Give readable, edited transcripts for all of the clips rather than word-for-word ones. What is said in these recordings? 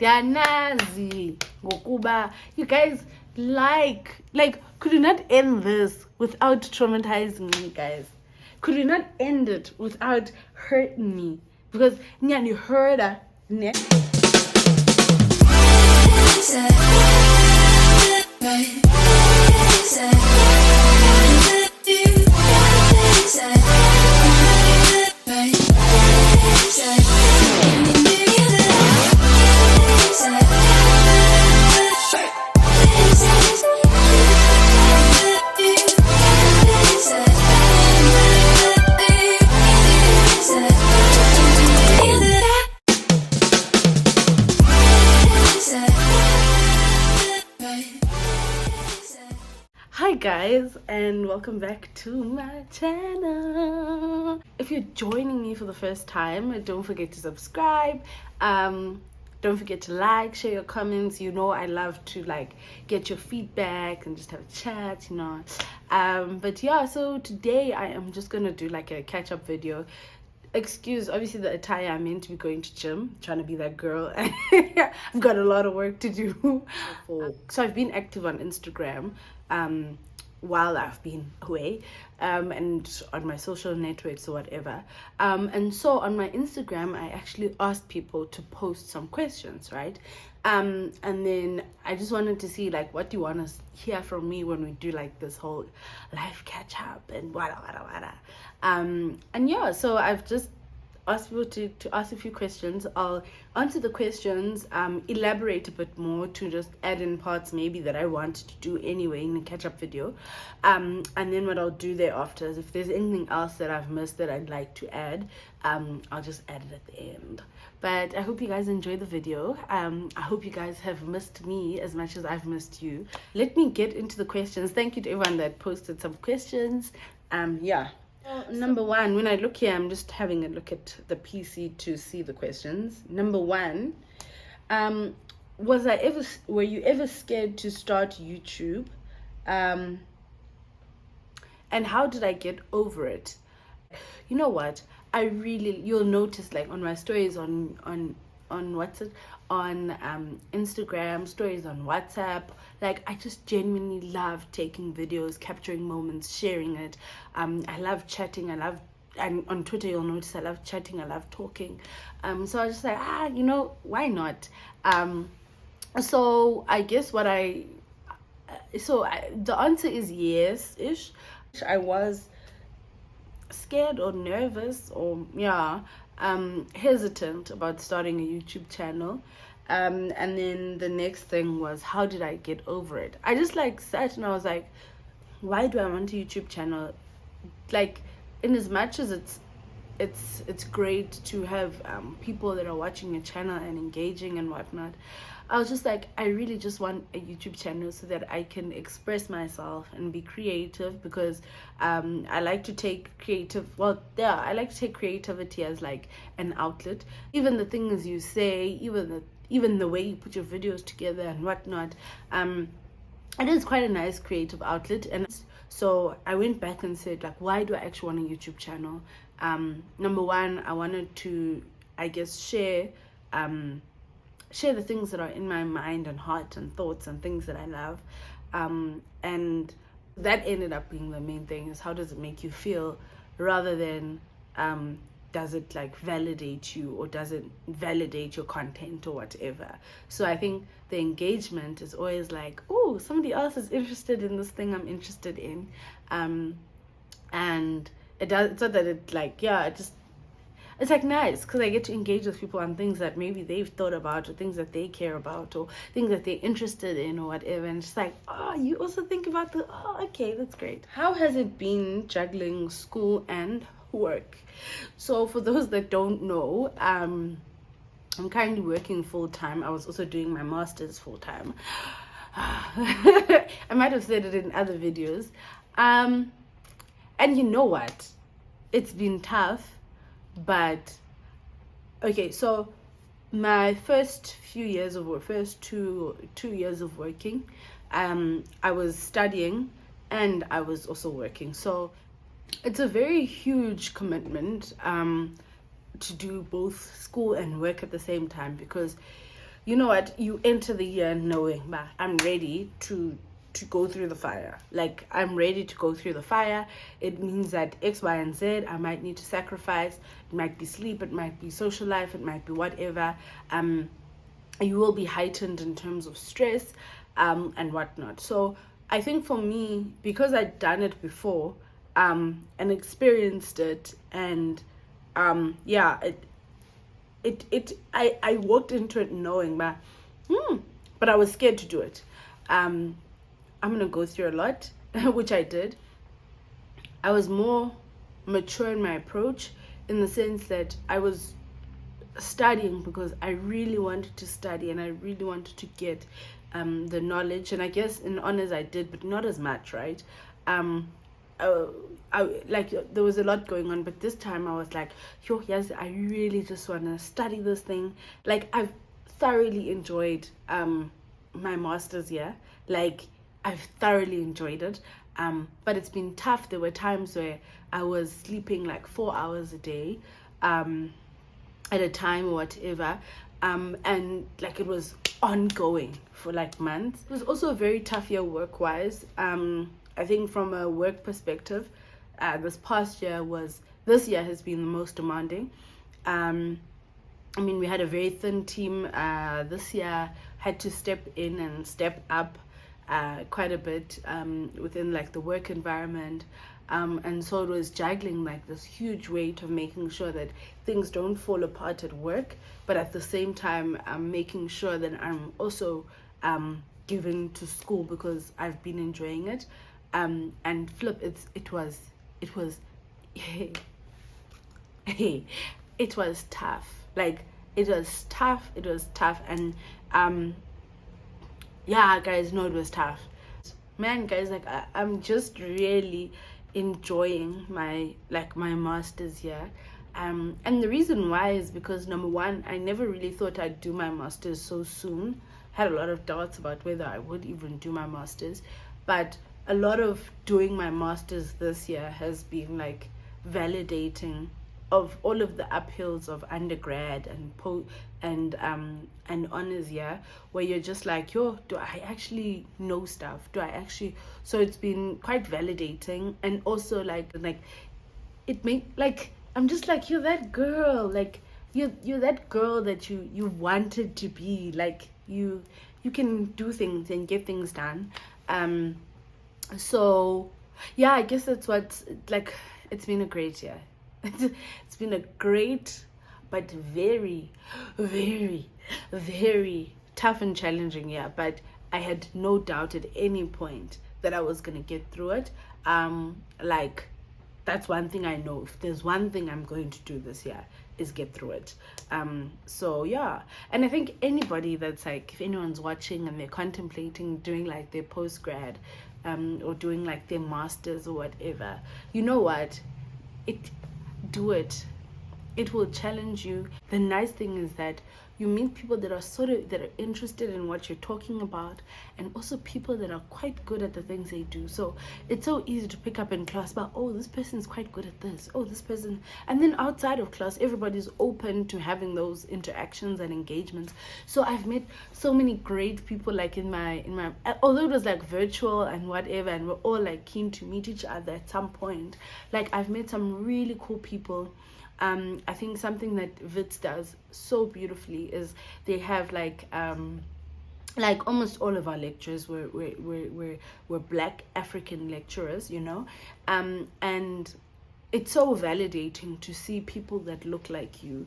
They are nazi. Gokuba. You guys could you not end this without traumatizing me, guys? Could you not end it without hurting me? Because you heard her. Hi guys, and welcome back to my channel. If you're joining me for the first time, don't forget to subscribe. Don't forget to like, share your comments. You know I love to get your feedback and just have a chat, but yeah, so today I am just gonna do a catch-up video. Excuse obviously the attire. I'm meant to be going to gym, trying to be that girl. I've got a lot of work to do. So I've been active on Instagram while I've been away, and on my social networks or whatever, and so on my Instagram I actually asked people to post some questions, right? And then I just wanted to see what do you want to hear from me when we do this whole life catch up and wada. And yeah, so I've just asked people to ask a few questions. I'll answer the questions, elaborate a bit more to just add in parts maybe that I wanted to do anyway in a catch-up video, and then what I'll do thereafter is if there's anything else that I've missed that I'd like to add, I'll just add it at the end. But I hope you guys enjoy the video. I hope you guys have missed me as much as I've missed you. Let me get into the questions. Thank you to everyone that posted some questions. Yeah. Number one, when I look here, I'm just having a look at the PC to see the questions. Number one, were you ever scared to start YouTube? And how did I get over it? You know what? You'll notice on my stories on what's it, on Instagram, stories on WhatsApp, I just genuinely love taking videos, capturing moments, sharing it. I love chatting. And on Twitter you'll notice I love chatting, I love talking. So I was just why not? So I guess the answer is yes-ish. I was scared or nervous or hesitant about starting a YouTube channel, and then the next thing was, how did I get over it? I just sat and I was why do I want a YouTube channel? In as much as it's great to have people that are watching your channel and engaging and whatnot, I was just I really just want a YouTube channel so that I can express myself and be creative, because I like to take I like to take creativity as an outlet. Even the things you say, even the way you put your videos together and whatnot, it is quite a nice creative outlet. And so I went back and said, why do I actually want a YouTube channel? Number one, I wanted to, I guess, share the things that are in my mind and heart and thoughts and things that I love, and that ended up being the main thing, is how does it make you feel, rather than does it validate you or does it validate your content or whatever. So I think the engagement is always oh, somebody else is interested in this thing I'm interested in, and it's not that it's nice because I get to engage with people on things that maybe they've thought about, or things that they care about, or things that they're interested in or whatever. And it's oh, you also think about okay, that's great. How has it been juggling school and work? So for those that don't know, I'm currently working full-time. I was also doing my master's full-time. I might have said it in other videos. And you know what? It's been tough. But okay, so my first two years of working, I was studying and I was also working. So it's a very huge commitment to do both school and work at the same time, because you know what, you enter the year knowing, bah, I'm ready to go through the fire. Like, I'm ready to go through the fire. It means that X, Y, and Z, I might need to sacrifice. It might be sleep, it might be social life, it might be whatever. You will be heightened in terms of stress, and whatnot. So I think for me, because I'd done it before, and experienced it, and yeah, I walked into it knowing, but I was scared to do it. I'm gonna go through a lot, which I did. I was more mature in my approach, in the sense that I was studying because I really wanted to study and I really wanted to get the knowledge. And I guess in honors I did, but not as much, right? Like, there was a lot going on, but this time I was like, yo, yes, I really just want to study this thing. Like, I've thoroughly enjoyed my master's year. Like, I've thoroughly enjoyed it, but it's been tough. There were times where I was sleeping like 4 hours a day at a time or whatever, and like, it was ongoing for like months. It was also a very tough year work-wise. I think from a work perspective, this year has been the most demanding. I mean, we had a very thin team this year, had to step in and step up quite a bit within like the work environment, and so it was juggling like this huge weight of making sure that things don't fall apart at work, but at the same time making sure that I'm also giving to school, because I've been enjoying it, and flip, it was it was tough. Like, it was tough, and yeah, guys, no, it was tough. Man, guys, like, I'm just really enjoying my master's year. And the reason why is because, number one, I never really thought I'd do my master's so soon. Had a lot of doubts about whether I would even do my master's, but a lot of doing my master's this year has been like validating of all of the uphills of undergrad and honors year, where you're just like, yo, do I actually know stuff? So it's been quite validating, and also like it made, like, I'm just like, you're that girl, like, you're that girl that you wanted to be. Like, you can do things and get things done. So yeah, I guess that's what's like. It's been a great year. It's been a great but very, very, very tough and challenging year, but I had no doubt at any point that I was gonna get through it. Like, that's one thing I know. If there's one thing I'm going to do this year, is get through it. So yeah, and I think anybody that's like, if anyone's watching and they're contemplating doing like their post-grad, or doing like their masters or whatever, you know what, do it. It will challenge you. The nice thing is that you meet people that are interested in what you're talking about, and also people that are quite good at the things they do. So it's so easy to pick up in class about, oh, this person's quite good at this, oh, this person, and then outside of class everybody's open to having those interactions and engagements. So I've met so many great people, like in my although it was like virtual and whatever, and we're all like keen to meet each other at some point, like, I've met some really cool people. I think something that Wits does so beautifully is they have like almost all of our lecturers were Black African lecturers, you know, and it's so validating to see people that look like you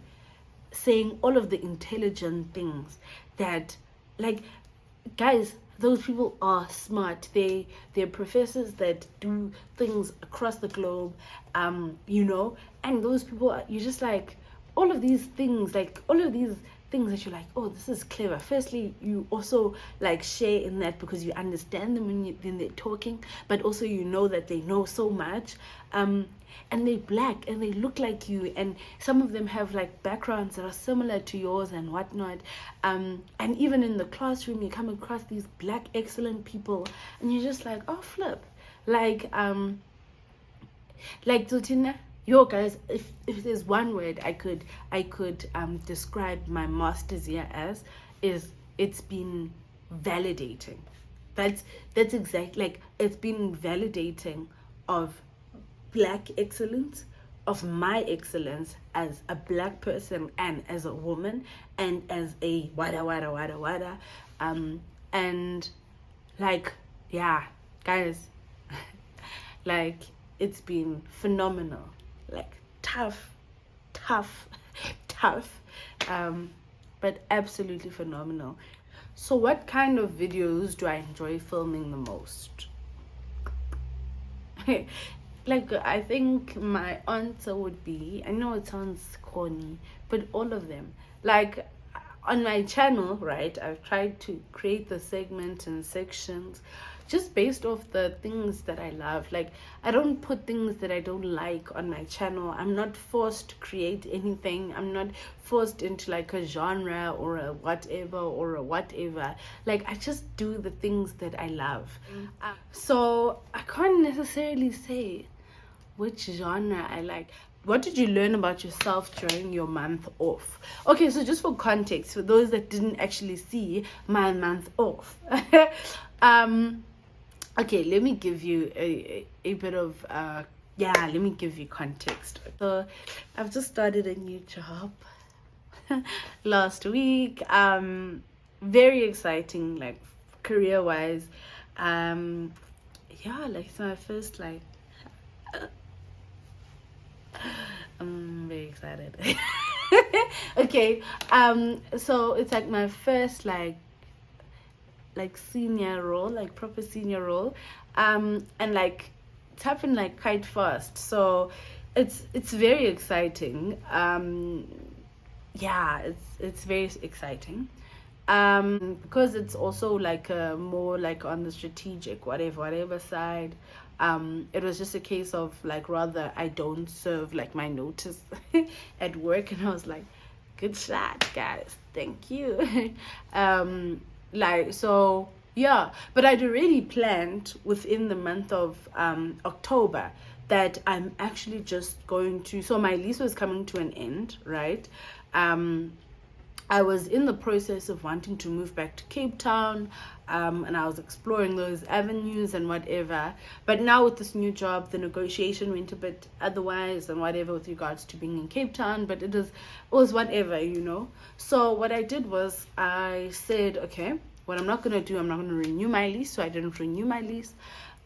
saying all of the intelligent things that, like, guys, those people are smart. They're professors that do things across the globe, you know, and those people are, you're just like, all of these things that you're like, oh, this is clever. Firstly, you also like share in that because you understand them when they're talking, but also you know that they know so much, and they're Black and they look like you, and some of them have like backgrounds that are similar to yours and whatnot, and even in the classroom you come across these Black excellent people, and you're just like, oh, flip, like Zotina. Yo, guys, if there's one word I could describe my master's year as, is it's been validating. That's exact, like, it's been validating of Black excellence, of my excellence as a Black person and as a woman and as a wada. And like, yeah, guys, like, it's been phenomenal, like tough, tough, but absolutely phenomenal. So what kind of videos do I enjoy filming the most? Like, I think my answer would be, I know it sounds corny, but all of them. Like, on my channel, right, I've tried to create the segments and sections just based off the things that I love. Like, I don't put things that I don't like on my channel. I'm not forced to create anything. I'm not forced into like a genre or a whatever. Like, I just do the things that I love. So I can't necessarily say which genre I like. What did you learn about yourself during your month off? Okay, so just for context, for those that didn't actually see my month off, okay, let me give you a bit of let me give you context. So I've just started a new job last week. Very exciting, like, career wise. Like, it's my first, like, I'm very excited. Okay, so it's like my first like senior role, like proper senior role, and like it's happened like quite fast, so it's very exciting. It's very exciting, because it's also like more like on the strategic whatever side. It was just a case of like, rather I don't serve like my notice at work, and I was like, good shot, guys, thank you. Like, so yeah, but I'd already planned within the month of October that I'm actually just going to, so my lease was coming to an end, right? I was in the process of wanting to move back to Cape Town, and I was exploring those avenues and whatever. But now with this new job, the negotiation went a bit otherwise and whatever with regards to being in Cape Town, but it was whatever, you know. So what I did was I said, okay, what I'm not going to do, I'm not going to renew my lease. So I didn't renew my lease.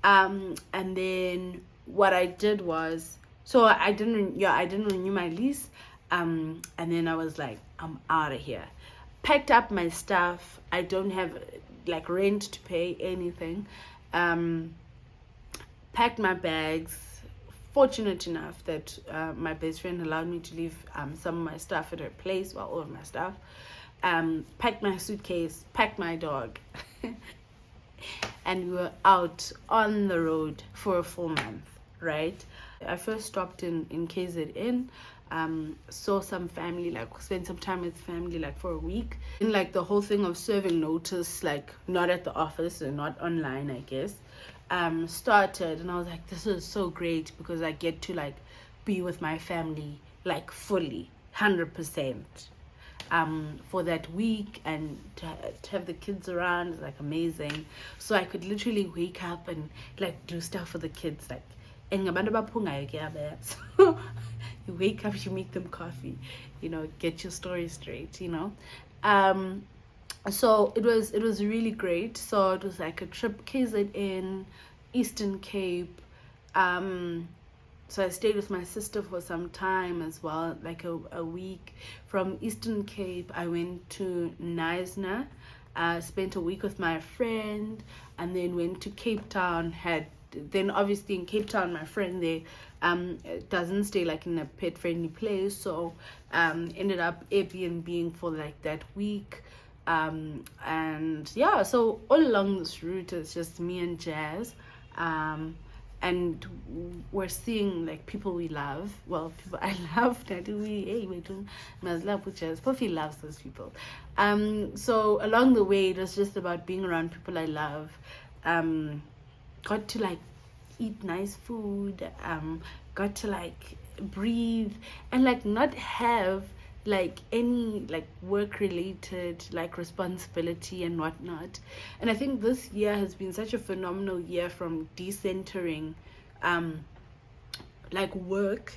And then what I did was, so I didn't renew my lease. And then I was like, I'm out of here. Packed up my stuff. I don't have like rent to pay, anything. Packed my bags. Fortunate enough that my best friend allowed me to leave some of my stuff at her place, well, all of my stuff. Packed my suitcase, packed my dog. And we were out on the road for a full month, right? I first stopped in KZN. Saw some family, like spent some time with family like for a week. And like the whole thing of serving notice, like not at the office and not online, I guess, started, and I was like, this is so great because I get to like be with my family like fully 100% for that week, and to have the kids around is like amazing. So I could literally wake up and like do stuff for the kids, like so you wake up, you make them coffee, you know, get your story straight, you know. So it was really great. So it was like a trip, KZN, Eastern Cape. So I stayed with my sister for some time as well, like a week. From Eastern Cape, I went to Knysna, spent a week with my friend, and then went to Cape Town. Then obviously in Cape Town, my friend there doesn't stay like in a pet friendly place, so ended up Airbnb for like that week. And yeah, so all along this route it's just me and Jazz, and we're seeing like people we love, well, people I love, that we love Jazz. Puffy loves those people. So along the way it was just about being around people I love. Got to like eat nice food, got to like breathe and like not have like any like work related like responsibility and whatnot. And I think this year has been such a phenomenal year from decentering like work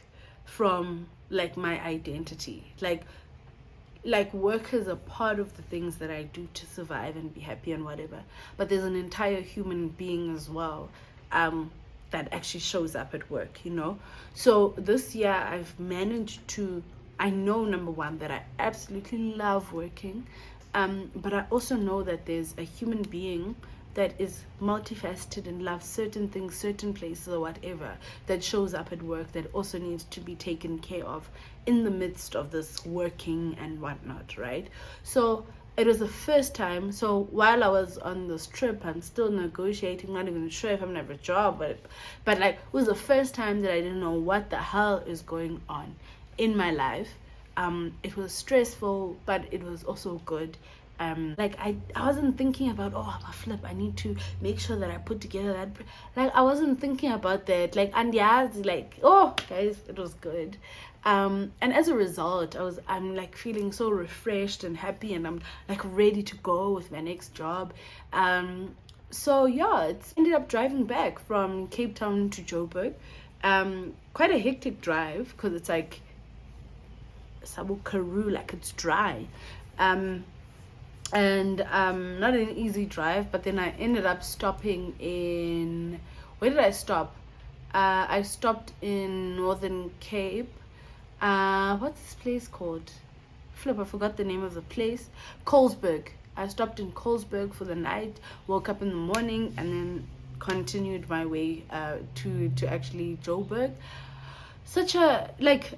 from like my identity. Like work is a part of the things that I do to survive and be happy and whatever, but there's an entire human being as well that actually shows up at work, you know. So this year I've managed to, I know, number one, that I absolutely love working, but I also know that there's a human being that is multifaceted and loves certain things, certain places or whatever, that shows up at work, that also needs to be taken care of in the midst of this working and whatnot, right? So it was the first time. So while I was on this trip, I'm still negotiating, not even sure if I'm gonna have a job, but like, it was the first time that I didn't know what the hell is going on in my life. It was stressful, but it was also good. Like I wasn't thinking about, oh, I'm a flip, I need to make sure that I put together that, like I wasn't thinking about that, like, and yeah, like, oh guys, it was good. And as a result, I'm like feeling so refreshed and happy, and I'm like ready to go with my next job. So yeah, it's ended up driving back from Cape Town to Joburg. Quite a hectic drive, because it's like Sabo Karoo, like it's dry. And not an easy drive, but then I ended up stopping in, where did I stop? I stopped in Northern Cape. What's this place called? Flip, I forgot the name of the place. Colesberg. I stopped in Colesberg for the night, woke up in the morning, and then continued my way to actually Joburg. Such a, like,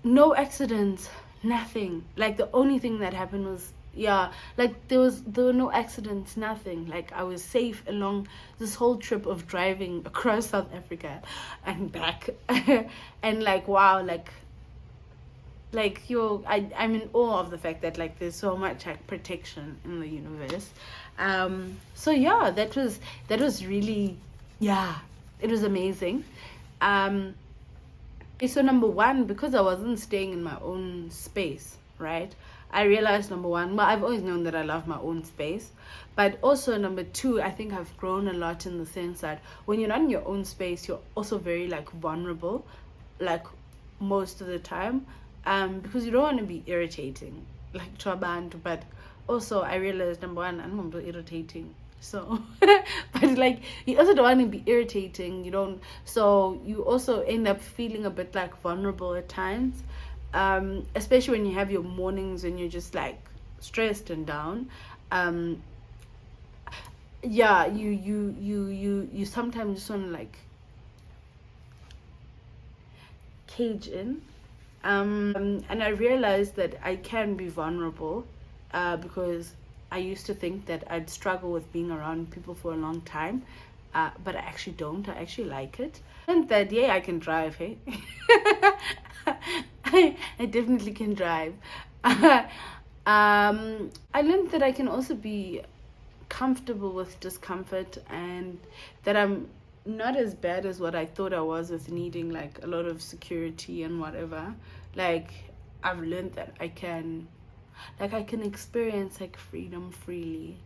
no accidents, nothing. Like the only thing that happened was, yeah, like there were no accidents, nothing. Like I was safe along this whole trip of driving across South Africa and back. And like, wow, like I'm in awe of the fact that like there's so much like protection in the universe. So yeah, that was really, yeah, it was amazing. So number one, because I wasn't staying in my own space, right? I realized, number one, well, I've always known that I love my own space, but also number two, I think I've grown a lot in the sense that when you're not in your own space, you're also very like vulnerable, like most of the time, because you don't want to be irritating, like to a band. But also I realized, number one, I'm not irritating. So, but like, you also don't want to be irritating. So you also end up feeling a bit like vulnerable at times. Especially when you have your mornings and you're just like stressed and down. Yeah, you sometimes just want to like cage in. And I realized that I can be vulnerable, because I used to think that I'd struggle with being around people for a long time, but I actually don't. I actually like it. And that, yeah, I can drive, hey? I definitely can drive. I learned that I can also be comfortable with discomfort, and that I'm not as bad as what I thought I was with needing like a lot of security and whatever. Like I've learned that I can experience like freedom freely.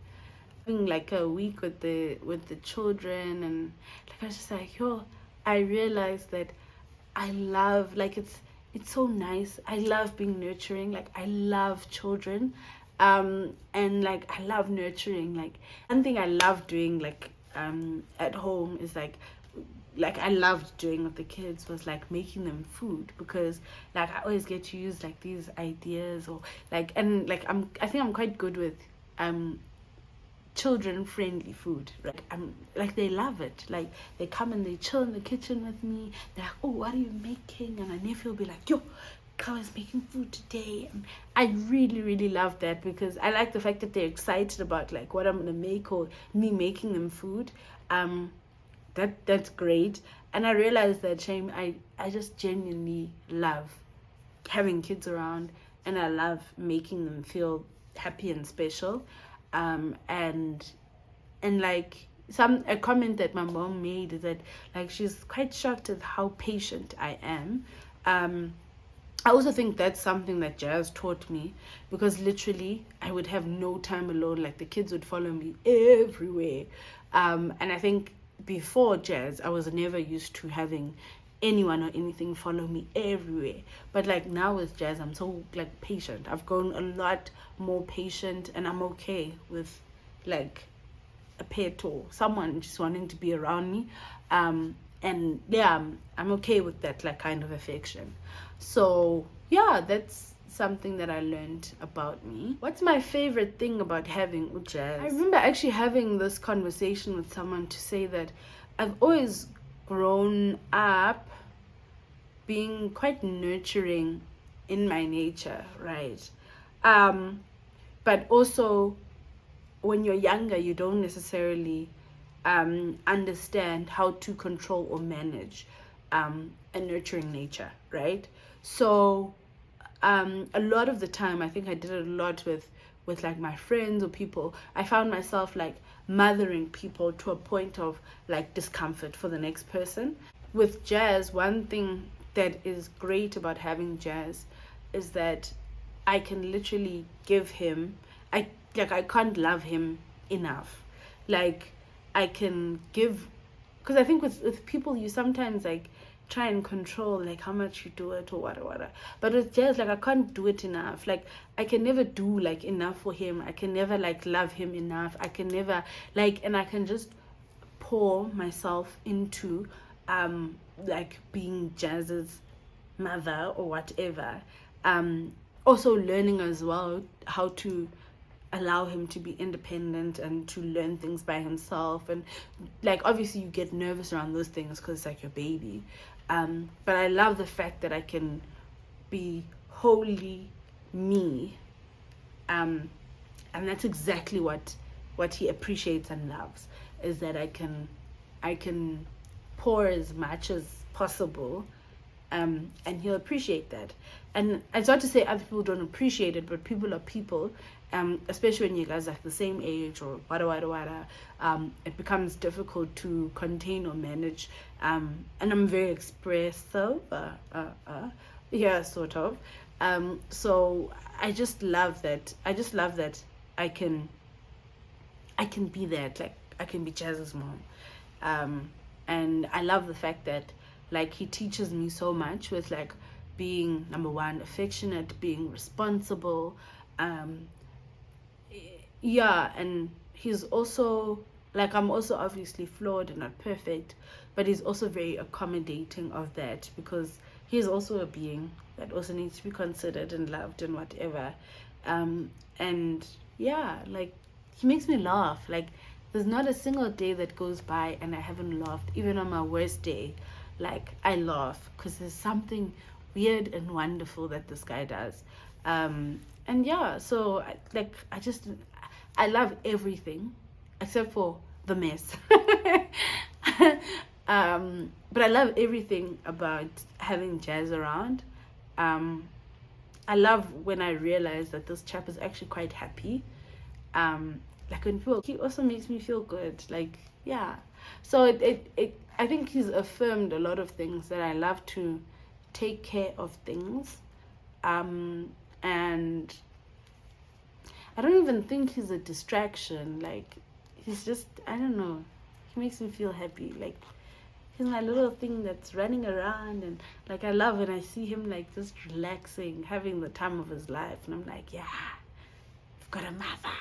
Having like a week with the children, and like I was just like, yo, I realized that I love, like, it's so nice. I love being nurturing. Like I love children, and like I love nurturing. Like one thing I love doing like at home is like I loved doing with the kids was like making them food, because like I always get to use like these ideas, or like, and like I think I'm quite good with children friendly food. Like I'm like, they love it. Like they come and they chill in the kitchen with me. They're like, oh, what are you making? And my nephew will be like, yo, I was making food today. And I really, really love that, because I like the fact that they're excited about like what I'm gonna make, or me making them food. That's great. And I realized that, Shame, I just genuinely love having kids around, and I love making them feel happy and special. And like a comment that my mom made is that like she's quite shocked at how patient I am. I also think that's something that jazz taught me, because literally I would have no time alone. Like the kids would follow me everywhere. And I think before jazz, I was never used to having anyone or anything follow me everywhere. But like now with jazz, I'm so like patient. I've grown a lot more patient, and I'm okay with like a pet or someone just wanting to be around me. And yeah, I'm okay with that like kind of affection. So yeah, that's something that I learned about me. What's my favorite thing about having jazz? I remember actually having this conversation with someone to say that I've always grown up being quite nurturing in my nature, right? But also when you're younger, you don't necessarily understand how to control or manage a nurturing nature, right? So a lot of the time, I think I did it a lot with like my friends or people. I found myself like mothering people to a point of like discomfort for the next person. With jazz, one thing that is great about having jazz is that I can literally give him, I can't love him enough. Like I can give, because I think with people you sometimes like try and control like how much you do it or whatever. But with jazz, like I can't do it enough. Like I can never do like enough for him. I can never like love him enough. I can never like, and I can just pour myself into like being Jazz's mother or whatever. Also learning as well how to allow him to be independent and to learn things by himself. And like obviously you get nervous around those things because it's like your baby. But I love the fact that I can be wholly me. And that's exactly what he appreciates and loves, is that I can pour as much as possible, and he'll appreciate that. And it's not to say other people don't appreciate it, but people are people, especially when you guys are like the same age or wada. It becomes difficult to contain or manage. And I'm very expressive, yeah, sort of. So I just love that. I can be that. Like I can be Jazz's mom. And I love the fact that like he teaches me so much with like being, number one, affectionate, being responsible. Yeah, and he's also like, I'm also obviously flawed and not perfect, but he's also very accommodating of that, because he's also a being that also needs to be considered and loved and whatever. And yeah, like he makes me laugh. Like there's not a single day that goes by and I haven't laughed. Even on my worst day, like I laugh because there's something weird and wonderful that this guy does. And yeah, so I love everything except for the mess. But I love everything about having Jazz around. I love when I realize that this chap is actually quite happy. Like when people, he also makes me feel good. Like yeah, so it I think he's affirmed a lot of things, that I love to take care of things, and I don't even think he's a distraction. Like he's just, I don't know, he makes me feel happy. Like he's my little thing that's running around, and like I love when I see him like just relaxing, having the time of his life, and I'm like, yeah, I've got a mother.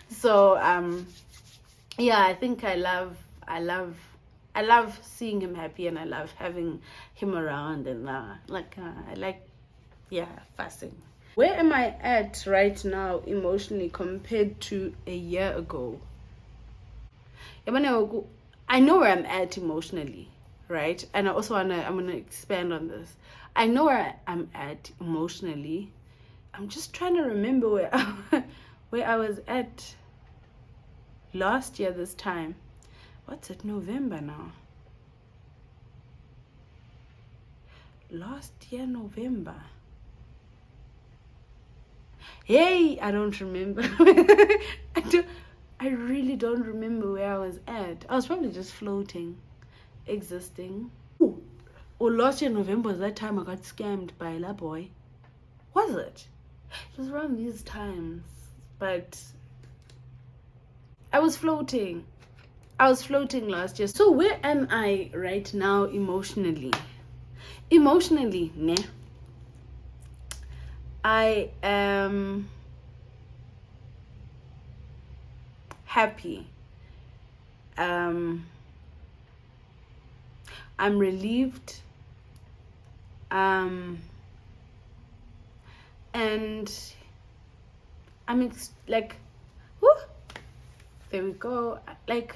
So yeah, I think I love seeing him happy, and I love having him around, and I like, yeah, fussing. Where am I at right now emotionally compared to a year ago? I know where I'm at emotionally, right? And I also I'm gonna expand on this. I know where I'm at emotionally. I'm just trying to remember where I was at last year this time. What's it, November now? Last year November. Hey, I don't remember. I really don't remember where I was at. I was probably just floating, existing. Ooh, or last year November was that time I got scammed by La Boy. Was it? It was around these times, but I was floating last year. So where am I right now emotionally? Ne? I am happy. I'm relieved. And I'm like, whoo, there we go. Like,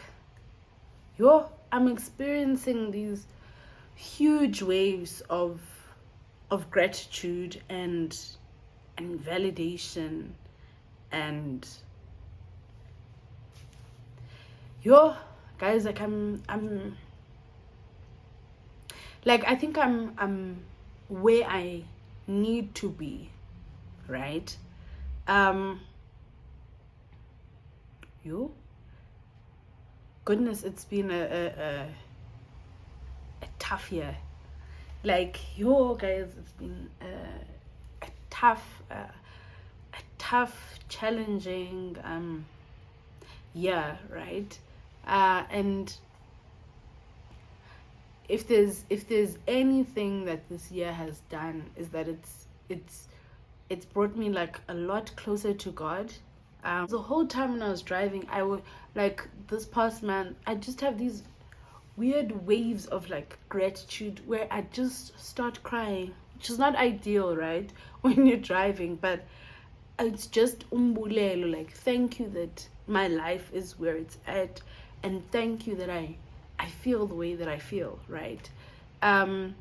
I'm experiencing these huge waves of gratitude and validation, and guys, like I'm like, I think I'm where I need to be, right? Goodness, it's been a tough year. Like, guys, it's been a tough, challenging year, right? And if there's anything that this year has done, is that it's brought me like a lot closer to God. The whole time when I was driving, I would, like, this past month, I just have these weird waves of like gratitude where I just start crying, which is not ideal, right? When you're driving, but it's just umbulelo, like, thank you that my life is where it's at, and thank you that I feel the way that I feel, right? I'm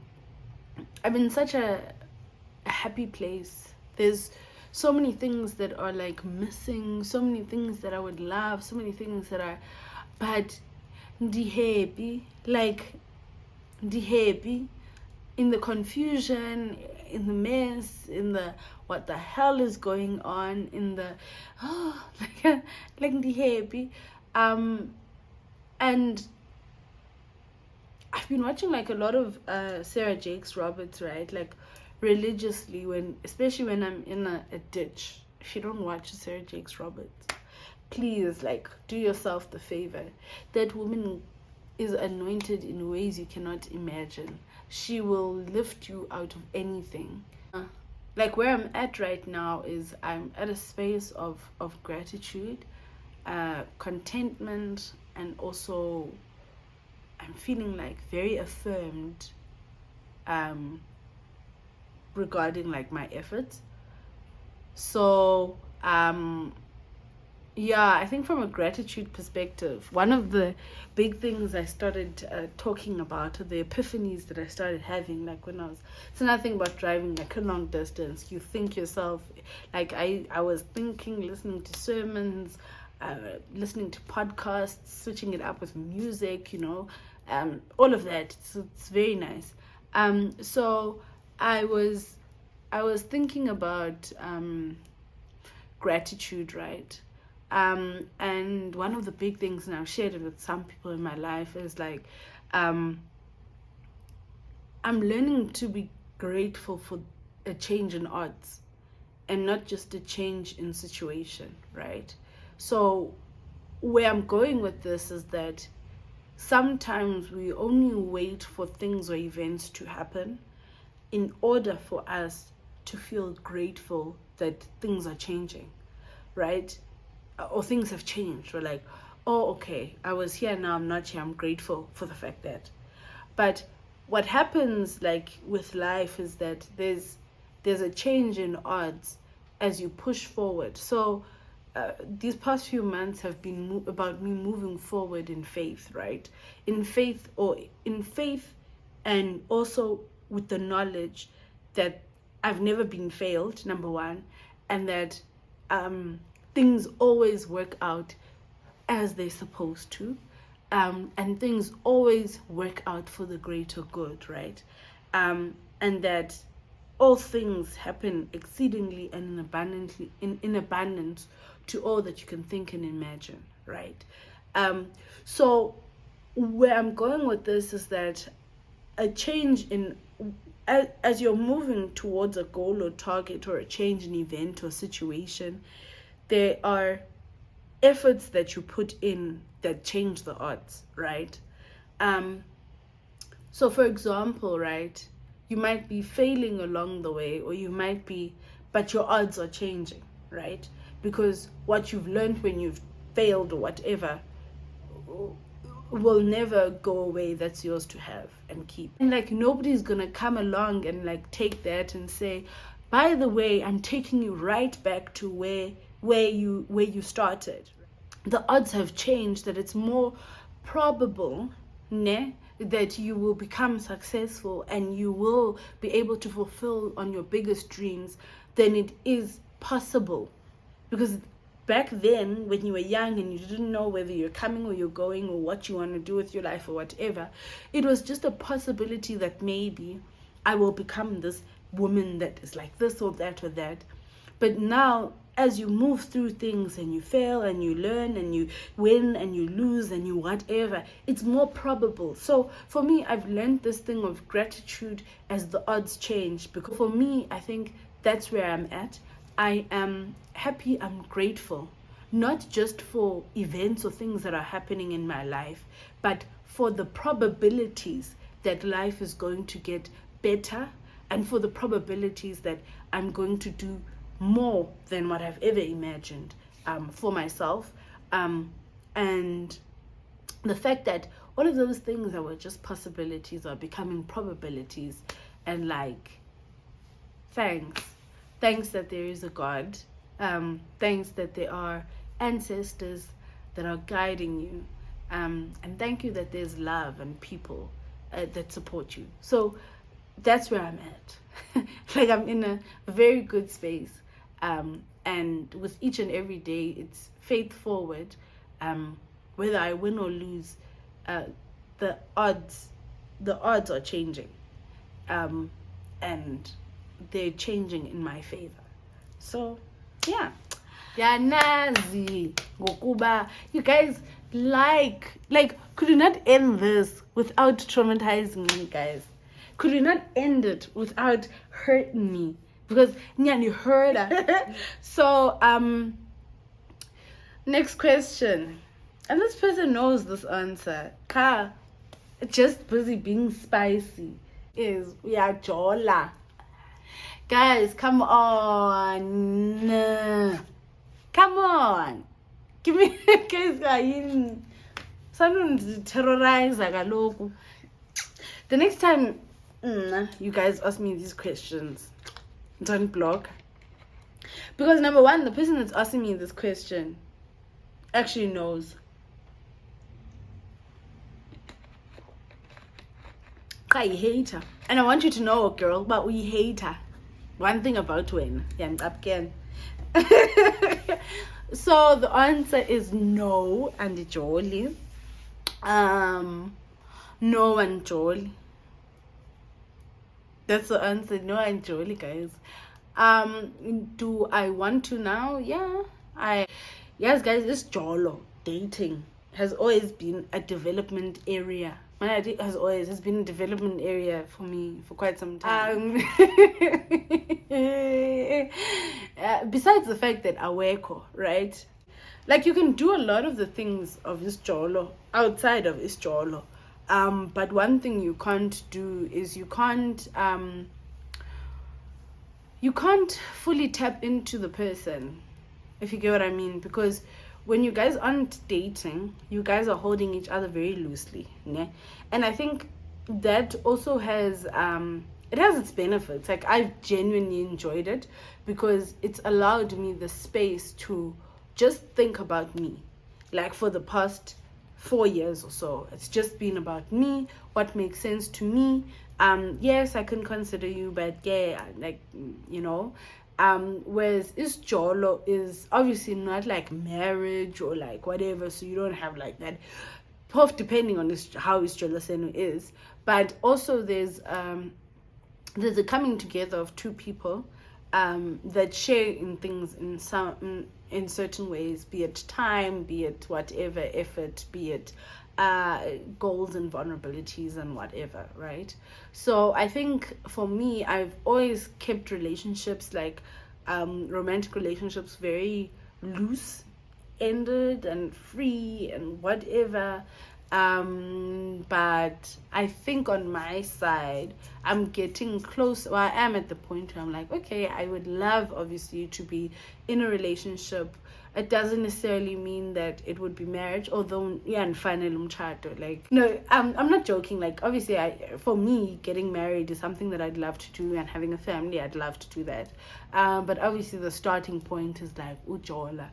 in such a happy place. There's so many things that are like missing, so many things that I would love, so many things that are, but ndi happy, like ndi happy in the confusion, in the mess, in the what the hell is going on, in the like ndi happy. And I've been watching like a lot of Sarah Jakes Roberts, right? Like religiously, especially when I'm in a ditch. If you don't watch Sarah Jakes Roberts, please, like, do yourself the favor. That woman is anointed in ways you cannot imagine. She will lift you out of anything. Like where I'm at right now is I'm at a space of gratitude, contentment, and also I'm feeling like very affirmed regarding like my efforts. So I think from a gratitude perspective, one of the big things I started talking about, the epiphanies that I started having, like when it's another thing about driving like a long distance. You think yourself, like I was thinking, listening to sermons, listening to podcasts, switching it up with music, all of that. It's very nice. So I was thinking about gratitude, right? And one of the big things, and I've shared it with some people in my life, is like I'm learning to be grateful for a change in odds and not just a change in situation, right? So where I'm going with this is that sometimes we only wait for things or events to happen in order for us to feel grateful that things are changing, right? Or things have changed. We're like, oh, okay, I was here, now I'm not here, I'm grateful for the fact that. But what happens like with life is that there's a change in odds as you push forward. So these past few months have been about me moving forward in faith, right? In faith, and also with the knowledge that I've never been failed, number one, and that things always work out as they're supposed to, and things always work out for the greater good, right? And that all things happen exceedingly and in abundance to all that you can think and imagine, right? So where I'm going with this is that a change in, as you're moving towards a goal or target or a change in event or situation, there are efforts that you put in that change the odds, right? So for example, right, you might be failing along the way, or you might be, but your odds are changing, right? Because what you've learned when you've failed or whatever will never go away. That's yours to have and keep. And like, nobody's gonna come along and like take that and say, by the way, I'm taking you right back to where you started. The odds have changed, that it's more probable, ne, that you will become successful and you will be able to fulfill on your biggest dreams than it is possible. Because back then, when you were young and you didn't know whether you're coming or you're going or what you want to do with your life or whatever, it was just a possibility that maybe I will become this woman that is like this or that or that. But now, as you move through things and you fail and you learn and you win and you lose and you whatever, it's more probable. So for me, I've learned this thing of gratitude as the odds change, because for me, I think that's where I'm at. I am happy, I'm grateful, not just for events or things that are happening in my life, but for the probabilities that life is going to get better, and for the probabilities that I'm going to do more than what I've ever imagined for myself. And the fact that all of those things that were just possibilities are becoming probabilities. And like, thanks that there is a God. Thanks that there are ancestors that are guiding you. And thank you that there's love and people that support you. So that's where I'm at. Like, I'm in a very good space. And with each and every day, it's faith forward. Whether I win or lose, the odds are changing. And they're changing in my favor. So yeah. Nazi ngokuba, you guys, like could you not end this without traumatizing me, guys? Could you not end it without hurting me? Because you heard her. So next question, and this person knows this answer. Ka, just busy being spicy, is uyajola. Guys, come on, give me guys. Someone terrorize kaloku. The next time you guys ask me these questions, don't block. Because number one, the person that's asking me this question actually knows. I hate her. And I want you to know, girl, but we hate her. One thing about when, again. So the answer is no and jolly. No and jolly. That's the answer. No and jolly, guys. Do I want to now? Yeah. Yes, guys, this jolo dating has always been a development area. Has been a development area for me for quite some time. Besides the fact that aweko, right? Like, you can do a lot of the things of this jolo outside of this jolo. But one thing you can't do is you can't fully tap into the person, if you get what I mean. Because when you guys aren't dating, you guys are holding each other very loosely, ne? And I think that also has it has its benefits. Like, I've genuinely enjoyed it because it's allowed me the space to just think about me. Like, for the past 4 years or so, it's just been about me, what makes sense to me. Yes, I can consider you, but yeah, like, you know. Whereas Isjolo is obviously not like marriage or like whatever, so you don't have like that, both depending on how Isjolo Senu is. But also there's a coming together of two people that share in things in certain ways, be it time, be it whatever effort, be it goals and vulnerabilities and whatever, right? So I think for me, I've always kept relationships, like romantic relationships, very loose ended and free and whatever. But I think on my side, I'm getting close. Well, I am at the point where I'm like, okay, I would love obviously to be in a relationship. It doesn't necessarily mean that it would be marriage, although yeah, and final umchato, like no, I'm not joking. Like obviously, for me, getting married is something that I'd love to do, and having a family, I'd love to do that. But obviously, the starting point is like ujola.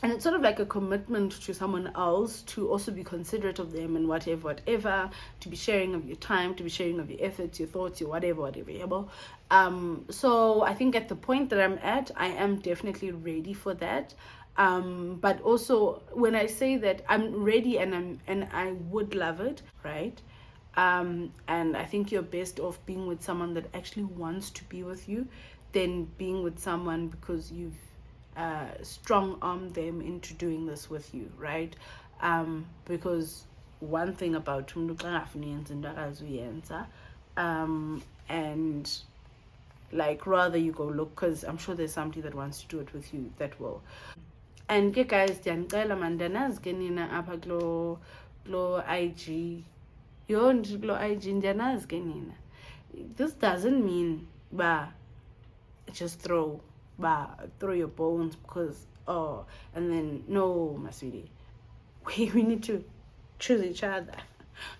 And it's sort of like a commitment to someone else to also be considerate of them and whatever, to be sharing of your time, to be sharing of your efforts, your thoughts, your whatever. So I think at the point that I'm at, I am definitely ready for that. But also when I say that I'm ready and I would love it, right? And I think you're best off being with someone that actually wants to be with you than being with someone because you've strong arm them into doing this with you, right? Because one thing about and like rather you go look, because I'm sure there's somebody that wants to do it with you that will. And ke guys, ndiyanicela mandanazike nina apha kulo IG yo kulo IG ndiyanazike nina. This doesn't mean just throw your bones because and then no, my sweetie, we need to choose each other.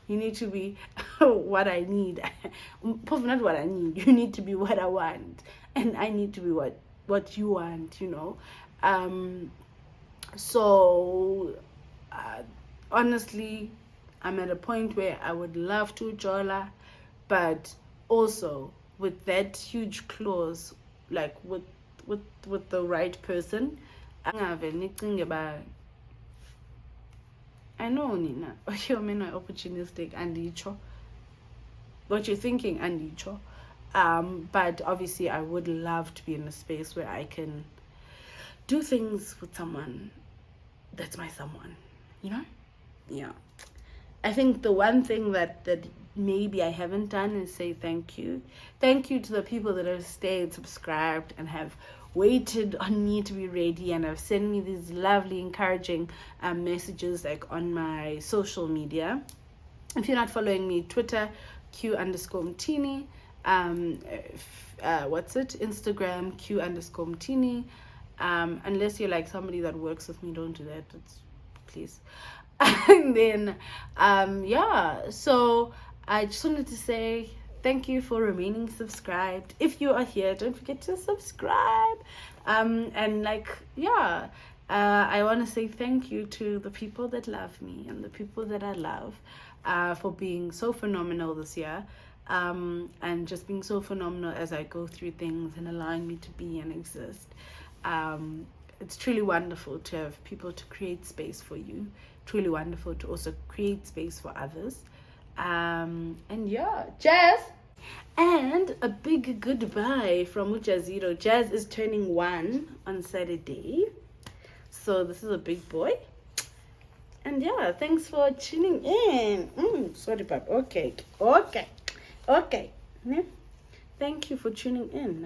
You need to be what I need. Probably not what I need. You need to be what I want, and I need to be what you want, so honestly, I'm at a point where I would love to jola, but also with that huge clause, like with the right person. I know Nina, but you're opportunistic and what you're thinking and but obviously I would love to be in a space where I can do things with someone that's my someone, yeah. I think the one thing that maybe I haven't done is say thank you to the people that have stayed subscribed and have waited on me to be ready and have sent me these lovely encouraging messages, like on my social media. If you're not following me, Twitter Q_Mtini, Instagram Q_Mtini. Unless you're like somebody that works with me, don't do that, please. And then so I just wanted to say thank you for remaining subscribed. If you are here, don't forget to subscribe. And I want to say thank you to the people that love me and the people that I love for being so phenomenal this year, and just being so phenomenal as I go through things and allowing me to be and exist. It's truly wonderful to have people to create space for you. Truly wonderful to also create space for others. And Jazz. And a big goodbye from Ujazito. Jazz is turning 1 on Saturday. So this is a big boy. And thanks for tuning in. Sorry, Pap. Okay. Yeah. Thank you for tuning in.